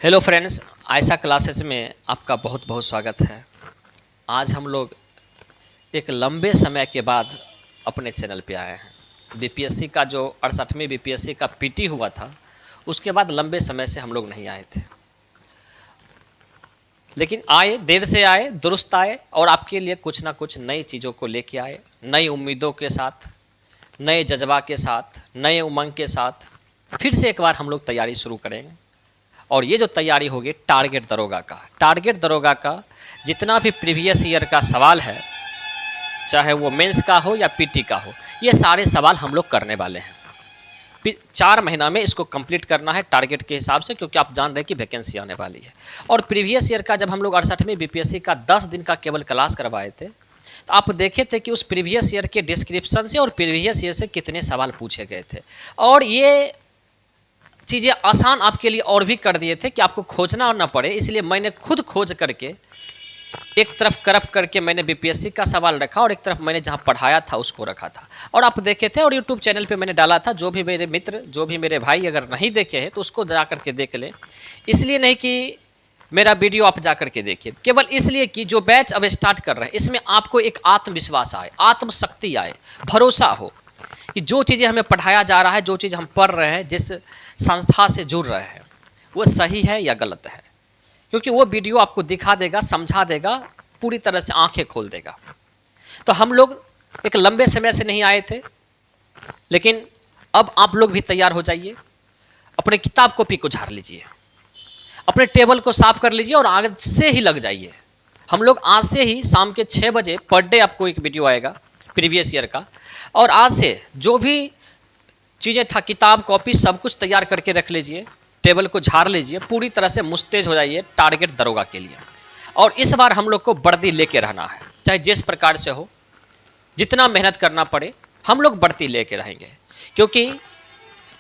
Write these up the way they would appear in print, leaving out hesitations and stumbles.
Hello friends, Ayesha classes में आपका बहुत बहुत स्वागत है। आज हम लोग एक लंबे समय के बाद अपने चैनल पे आए हैं। बीपीएससी का जो 68वीं बीपीएससी का पीटी हुआ था, उसके बाद लंबे समय से हम लोग नहीं आए थे, लेकिन आए, देर से आए, दुरुस्त आए और आपके लिए कुछ ना कुछ नई चीज़ों को लेके आए, नई उम्मीदों के साथ, नए जज्बा के साथ, नए उमंग के साथ फिर से एक बार हम लोग तैयारी शुरू करेंगे। और ये जो तैयारी होगी टारगेट दरोगा का जितना भी प्रीवियस ईयर का सवाल है, चाहे वो मेंस का हो या पीटी का हो, ये सारे सवाल हम लोग करने वाले हैं। 4 महीना में इसको कंप्लीट करना है टारगेट के हिसाब से, क्योंकि आप जान रहे हैं कि वैकेंसी आने वाली है। और प्रीवियस ईयर का जब हम लोग 68वीं बीपीएससी का 10 दिन का केवल क्लास करवाए थे, तो आप देखे थे कि उस प्रीवियस ईयर के डिस्क्रिप्शन से और प्रीवियस ईयर से कितने सवाल पूछे गए थे। और ये चीज़ें आसान आपके लिए और भी कर दिए थे कि आपको खोजना ना पड़े, इसलिए मैंने खुद खोज करके एक तरफ करप करके मैंने बीपीएससी का सवाल रखा और एक तरफ मैंने जहां पढ़ाया था उसको रखा था। और आप देखे थे और यूट्यूब चैनल पे मैंने डाला था। जो भी मेरे मित्र, जो भी मेरे भाई अगर नहीं देखे हैं तो उसको जा करके देख लें। इसलिए नहीं कि मेरा वीडियो आप जा करके देखिए, केवल इसलिए कि जो बैच अब स्टार्ट कर रहे हैं इसमें आपको एक आत्मविश्वास आए, आत्मशक्ति आए, भरोसा हो कि जो चीज़ें हमें पढ़ाया जा रहा है, जो चीज़ हम पढ़ रहे हैं, जिस संस्था से जुड़ रहे हैं, वो सही है या गलत है। क्योंकि वो वीडियो आपको दिखा देगा, समझा देगा, पूरी तरह से आंखें खोल देगा। तो हम लोग एक लंबे समय से नहीं आए थे, लेकिन अब आप लोग भी तैयार हो जाइए। अपने किताब कॉपी को झाड़ लीजिए, अपने टेबल को साफ कर लीजिए और आज से ही लग जाइए। हम लोग आज से ही शाम के 6 बजे पर डे आपको एक वीडियो आएगा प्रीवियस ईयर का। और आज से जो भी चीज़ें था, किताब कॉपी सब कुछ तैयार करके रख लीजिए, टेबल को झाड़ लीजिए, पूरी तरह से मुस्तैद हो जाइए टारगेट दरोगा के लिए। और इस बार हम लोग को वर्दी लेके रहना है, चाहे जिस प्रकार से हो, जितना मेहनत करना पड़े हम लोग वर्दी लेके रहेंगे। क्योंकि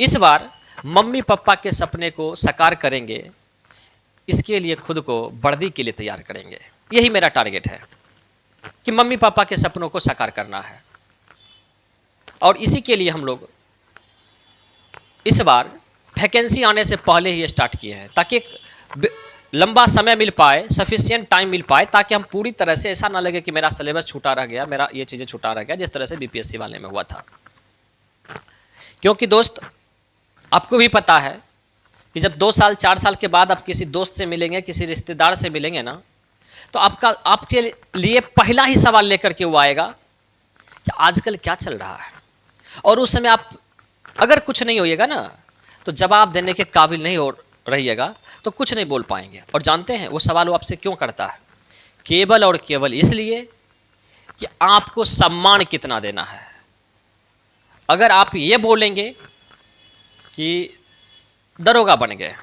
इस बार मम्मी पापा के सपने को साकार करेंगे, इसके लिए खुद को वर्दी के लिए तैयार करेंगे। यही मेरा टारगेट है कि मम्मी पापा के सपनों को साकार करना है। और इसी के लिए हम लोग इस बार वैकेंसी आने से पहले ही स्टार्ट किए हैं, ताकि एक लंबा समय मिल पाए, सफिशिएंट टाइम मिल पाए, ताकि हम पूरी तरह से ऐसा ना लगे कि मेरा सिलेबस छूटा रह गया, मेरा ये चीज़ें छूटा रह गया, जिस तरह से बीपीएससी वाले में हुआ था। क्योंकि दोस्त, आपको भी पता है कि जब 2 साल 4 साल के बाद आप किसी दोस्त से मिलेंगे, किसी रिश्तेदार से मिलेंगे ना, तो आपके लिए पहला ही सवाल लेकर के वो आएगा कि आजकल क्या चल रहा है। और उस समय आप अगर कुछ नहीं होइएगा ना, तो जवाब देने के काबिल नहीं हो रहिएगा, तो कुछ नहीं बोल पाएंगे। और जानते हैं वो सवाल वो आपसे क्यों करता है? केवल और केवल इसलिए कि आपको सम्मान कितना देना है। अगर आप ये बोलेंगे कि दरोगा बन गए,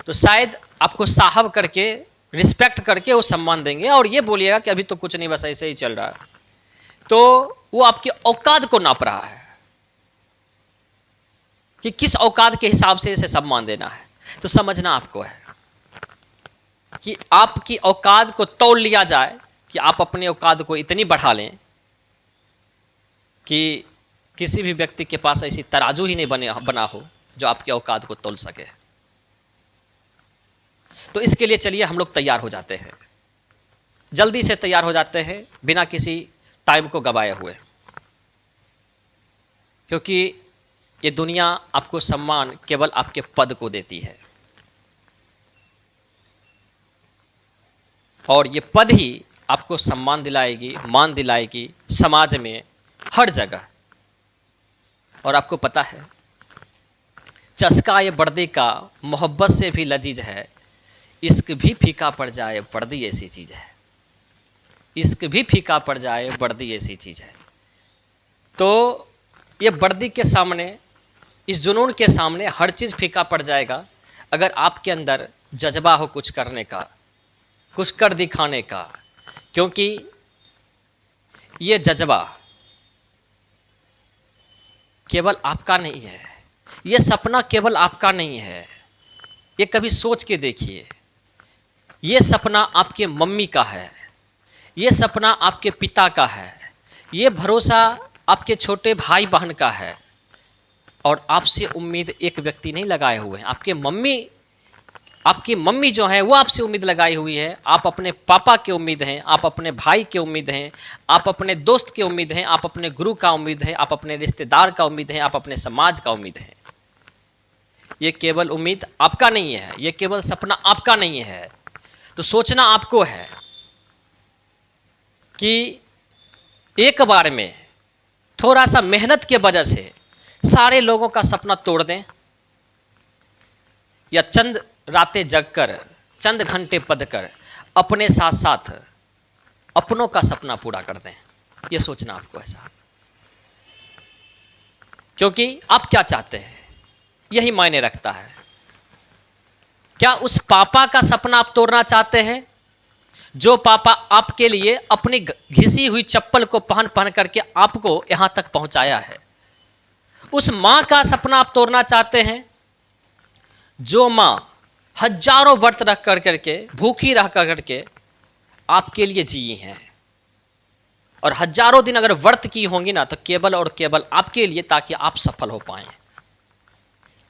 तो शायद आपको साहब करके, रिस्पेक्ट करके वो सम्मान देंगे। और ये बोलिएगा कि अभी तो कुछ नहीं, बस ऐसे ही चल रहा है, तो वो आपकी औकात को नाप रहा है कि किस औकात के हिसाब से इसे सम्मान देना है। तो समझना आपको है कि आपकी औकात को तौल लिया जाए, कि आप अपने औकात को इतनी बढ़ा लें कि किसी भी व्यक्ति के पास ऐसी तराजू ही नहीं बना हो जो आपकी औकात को तौल सके। तो इसके लिए चलिए हम लोग तैयार हो जाते हैं, जल्दी से तैयार हो जाते हैं, बिना किसी टाइम को गवाए हुए। क्योंकि ये दुनिया आपको सम्मान केवल आपके पद को देती है, और ये पद ही आपको सम्मान दिलाएगी, मान दिलाएगी समाज में, हर जगह। और आपको पता है, चस्का ये वर्दी का मोहब्बत से भी लजीज है, इश्क भी फीका पड़ जाए वर्दी ऐसी चीज़ है, इश्क भी फीका पड़ जाए वर्दी ऐसी चीज़ है। तो ये वर्दी के सामने, इस जुनून के सामने हर चीज़ फीका पड़ जाएगा, अगर आपके अंदर जज्बा हो कुछ करने का, कुछ कर दिखाने का। क्योंकि ये जज्बा केवल आपका नहीं है, ये सपना केवल आपका नहीं है। ये कभी सोच के देखिए, ये सपना आपके मम्मी का है, ये सपना आपके पिता का है, ये भरोसा आपके छोटे भाई बहन का है। और आपसे उम्मीद एक व्यक्ति नहीं लगाए हुए हैं, आपके मम्मी आपकी मम्मी जो है वो आपसे उम्मीद लगाई हुई है, आप अपने पापा के उम्मीद हैं, आप अपने भाई के उम्मीद हैं, आप अपने दोस्त के उम्मीद हैं, आप अपने गुरु का उम्मीद है, आप अपने रिश्तेदार का उम्मीद है, आप अपने समाज का उम्मीद है। ये केवल उम्मीद आपका नहीं है, ये केवल सपना आपका नहीं है। तो सोचना आपको है कि एक बार में थोड़ा सा मेहनत के वजह से सारे लोगों का सपना तोड़ दें, या चंद रातें जगकर, चंद घंटे पढ़कर अपने साथ साथ अपनों का सपना पूरा कर दें। यह सोचना आपको है साहब, क्योंकि आप क्या चाहते हैं यही मायने रखता है। क्या उस पापा का सपना आप तोड़ना चाहते हैं जो पापा आपके लिए अपनी घिसी हुई चप्पल को पहन पहन करके आपको यहां तक पहुंचाया है? उस मां का सपना आप तोड़ना चाहते हैं जो मां हजारों व्रत रख कर करके, भूखी रह कर करके आपके लिए जी हैं, और हजारों दिन अगर व्रत की होंगी ना तो केवल और केवल आपके लिए, ताकि आप सफल हो पाएं।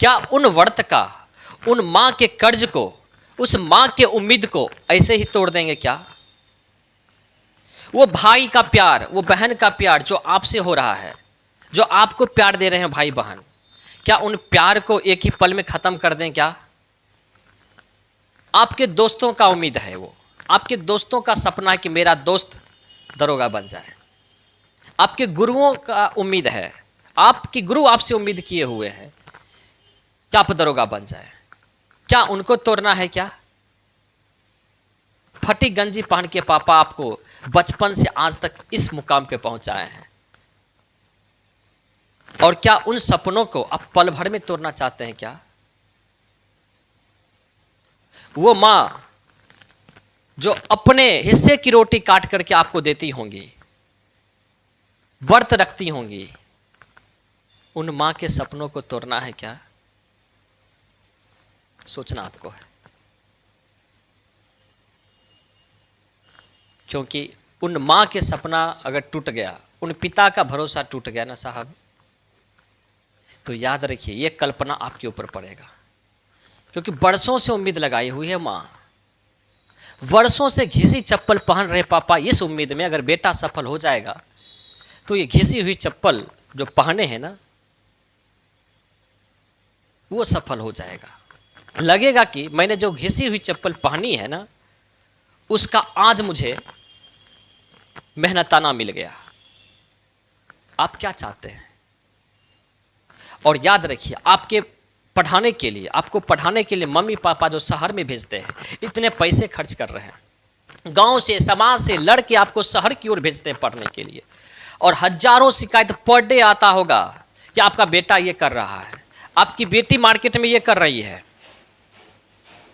क्या उन व्रत का, उन मां के कर्ज को, उस मां के उम्मीद को ऐसे ही तोड़ देंगे क्या? वो भाई का प्यार, वो बहन का प्यार जो आपसे हो रहा है, जो आपको प्यार दे रहे हैं भाई बहन, क्या उन प्यार को एक ही पल में खत्म कर दें क्या? आपके दोस्तों का उम्मीद है, वो आपके दोस्तों का सपना है कि मेरा दोस्त दरोगा बन जाए। आपके गुरुओं का उम्मीद है, आपके गुरु आपसे उम्मीद किए हुए हैं कि आप दरोगा बन जाए। क्या उनको तोड़ना है क्या? फटी गंजी पहन के पापा आपको बचपन से आज तक इस मुकाम पे पहुंचाए हैं, और क्या उन सपनों को आप पल भर में तोड़ना चाहते हैं क्या? वो मां जो अपने हिस्से की रोटी काट करके आपको देती होंगी, व्रत रखती होंगी, उन मां के सपनों को तोड़ना है क्या? सोचना आपको है, क्योंकि उन मां के सपना अगर टूट गया, उन पिता का भरोसा टूट गया ना साहब, तो याद रखिए ये कल्पना आपके ऊपर पड़ेगा। क्योंकि वर्षों से उम्मीद लगाई हुई है मां, वर्षों से घिसी चप्पल पहन रहे पापा, इस उम्मीद में अगर बेटा सफल हो जाएगा तो ये घिसी हुई चप्पल जो पहने हैं ना, वो सफल हो जाएगा। लगेगा कि मैंने जो घिसी हुई चप्पल पहनी है ना, उसका आज मुझे मेहनताना मिल गया। आप क्या चाहते हैं? और याद रखिए, आपके पढ़ाने के लिए, आपको पढ़ाने के लिए मम्मी पापा जो शहर में भेजते हैं, इतने पैसे खर्च कर रहे हैं, गांव से, समाज से लड़के आपको शहर की ओर भेजते हैं पढ़ने के लिए, और हजारों शिकायत पर डे आता होगा कि आपका बेटा ये कर रहा है, आपकी बेटी मार्केट में ये कर रही है,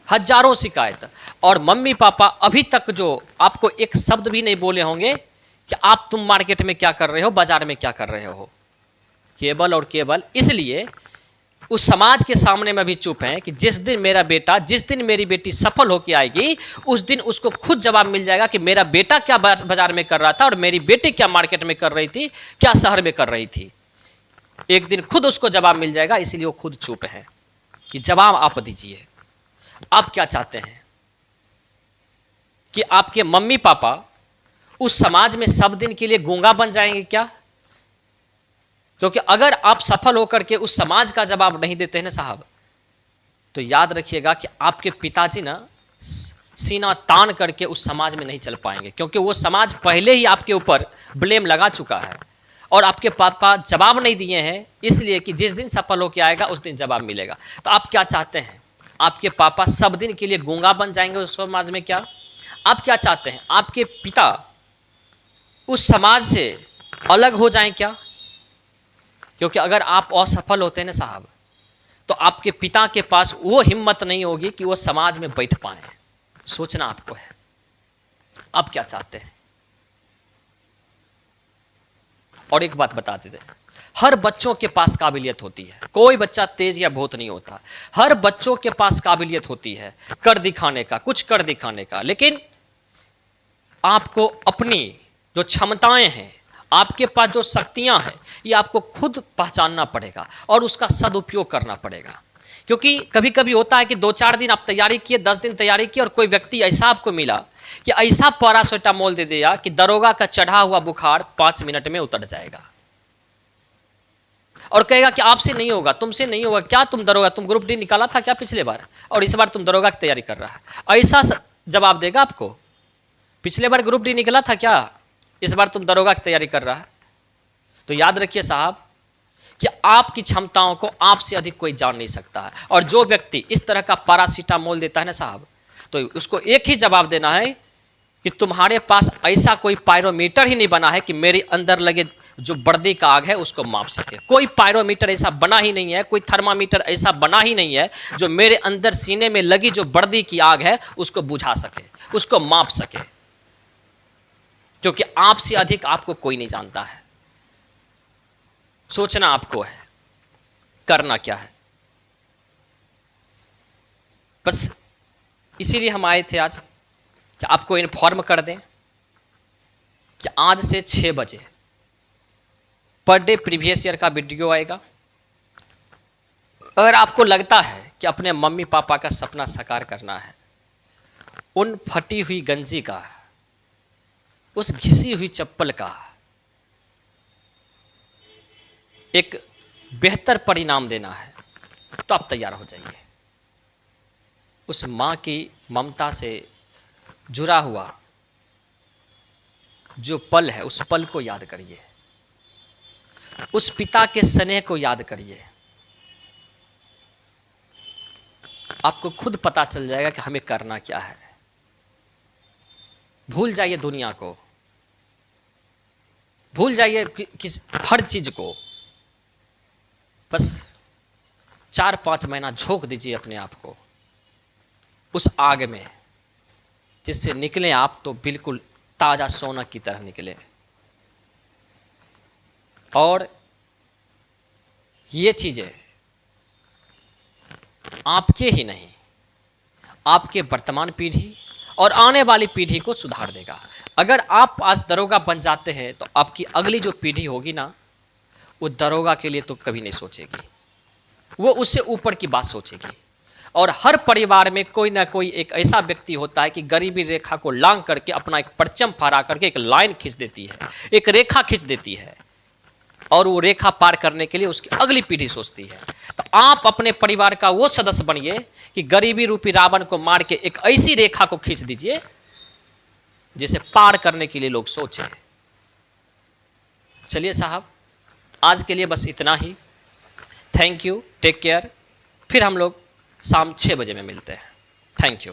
हजारों शिकायत। और मम्मी पापा अभी तक जो आपको एक शब्द भी नहीं बोले होंगे कि आप तुम मार्केट में क्या कर रहे हो, बाजार में क्या कर रहे हो, केवल और केवल इसलिए उस समाज के सामने में भी चुप हैं कि जिस दिन मेरा बेटा, जिस दिन मेरी बेटी सफल होकर आएगी, उस दिन उसको खुद जवाब मिल जाएगा कि मेरा बेटा क्या बाजार में कर रहा था और मेरी बेटी क्या मार्केट में कर रही थी, क्या शहर में कर रही थी। एक दिन खुद उसको जवाब मिल जाएगा, इसलिए वो खुद चुप है कि जवाब आप दीजिए। आप क्या चाहते हैं कि आपके मम्मी पापा उस समाज में सब दिन के लिए गूंगा बन जाएंगे क्या? क्योंकि अगर आप सफल होकर के उस समाज का जवाब नहीं देते हैं ना साहब, तो याद रखिएगा कि आपके पिताजी ना सीना तान करके उस समाज में नहीं चल पाएंगे, क्योंकि वो समाज पहले ही आपके ऊपर ब्लेम लगा चुका है और आपके पापा जवाब नहीं दिए हैं, इसलिए कि जिस दिन सफल होकर आएगा उस दिन जवाब मिलेगा। तो आप क्या चाहते हैं? आपके पापा सब दिन के लिए गूंगा बन जाएंगे उस समाज में क्या? आप क्या चाहते हैं? आपके पिता उस समाज से अलग हो जाएं क्या? क्योंकि अगर आप असफल होते हैं ना साहब, तो आपके पिता के पास वो हिम्मत नहीं होगी कि वो समाज में बैठ पाए। सोचना आपको है, आप क्या चाहते हैं। और एक बात बता देते हैं, हर बच्चों के पास काबिलियत होती है, कोई बच्चा तेज या बहुत नहीं होता। हर बच्चों के पास काबिलियत होती है कर दिखाने का, कुछ कर दिखाने का, लेकिन आपको अपनी जो क्षमताएं हैं, आपके पास जो शक्तियां हैं, ये आपको खुद पहचानना पड़ेगा और उसका सदुपयोग करना पड़ेगा। क्योंकि कभी कभी होता है कि 2-4 दिन आप तैयारी किए, 10 दिन तैयारी किए और कोई व्यक्ति ऐसा आपको मिला कि ऐसा पैरासिटामोल दे दिया कि दरोगा का चढ़ा हुआ बुखार 5 मिनट में उतर जाएगा और कहेगा कि आपसे नहीं होगा, तुमसे नहीं होगा, क्या तुम दरोगा, तुम ग्रुप डी निकाला था क्या पिछले बार और इस बार तुम दरोगा की तैयारी कर रहा है, ऐसा जवाब देगा आपको। पिछले बार ग्रुप डी निकला था क्या, इस बार तुम दरोगा की तैयारी कर रहा है। तो याद रखिए साहब कि आपकी क्षमताओं को आपसे अधिक कोई जान नहीं सकता है। और जो व्यक्ति इस तरह का पैरासिटामोल देता है ना साहब, तो उसको एक ही जवाब देना है कि तुम्हारे पास ऐसा कोई पायरोमीटर ही नहीं बना है कि मेरे अंदर लगे जो बर्दी का आग है उसको माप सके। कोई पायरोमीटर ऐसा बना ही नहीं है, कोई थर्मामीटर ऐसा बना ही नहीं है जो मेरे अंदर सीने में लगी जो बर्दी की आग है उसको बुझा सके, उसको माप सके, क्योंकि आपसे अधिक आपको कोई नहीं जानता है। सोचना आपको है, करना क्या है, बस इसीलिए हम आए थे आज कि आपको इन्फॉर्म कर दें कि आज से 6 बजे पर डे प्रीवियस ईयर का वीडियो आएगा। अगर आपको लगता है कि अपने मम्मी पापा का सपना साकार करना है, उन फटी हुई गंजी का, उस घिसी हुई चप्पल का एक बेहतर परिणाम देना है, तो आप तैयार हो जाइए। उस माँ की ममता से जुड़ा हुआ जो पल है उस पल को याद करिए, उस पिता के स्नेह को याद करिए। आपको खुद पता चल जाएगा कि हमें करना क्या है। भूल जाइए दुनिया को, भूल जाइए किस हर चीज को, बस 4-5 महीना झोंक दीजिए अपने आप को उस आग में, जिससे निकले आप तो बिल्कुल ताजा सोना की तरह निकले। और ये चीजें आपके ही नहीं, आपके वर्तमान पीढ़ी और आने वाली पीढ़ी को सुधार देगा। अगर आप आज दरोगा बन जाते हैं तो आपकी अगली जो पीढ़ी होगी ना, वो दरोगा के लिए तो कभी नहीं सोचेगी, वो उससे ऊपर की बात सोचेगी। और हर परिवार में कोई ना कोई एक ऐसा व्यक्ति होता है कि गरीबी रेखा को लांघ करके अपना एक परचम फहरा करके एक लाइन खींच देती है, एक रेखा खींच देती है, और वो रेखा पार करने के लिए उसकी अगली पीढ़ी सोचती है। तो आप अपने परिवार का वो सदस्य बनिए कि गरीबी रूपी रावण को मार के एक ऐसी रेखा को खींच दीजिए जिसे पार करने के लिए लोग सोचें। चलिए साहब, आज के लिए बस इतना ही। Thank you, take care. फिर हम लोग शाम 6 बजे में मिलते हैं। Thank you.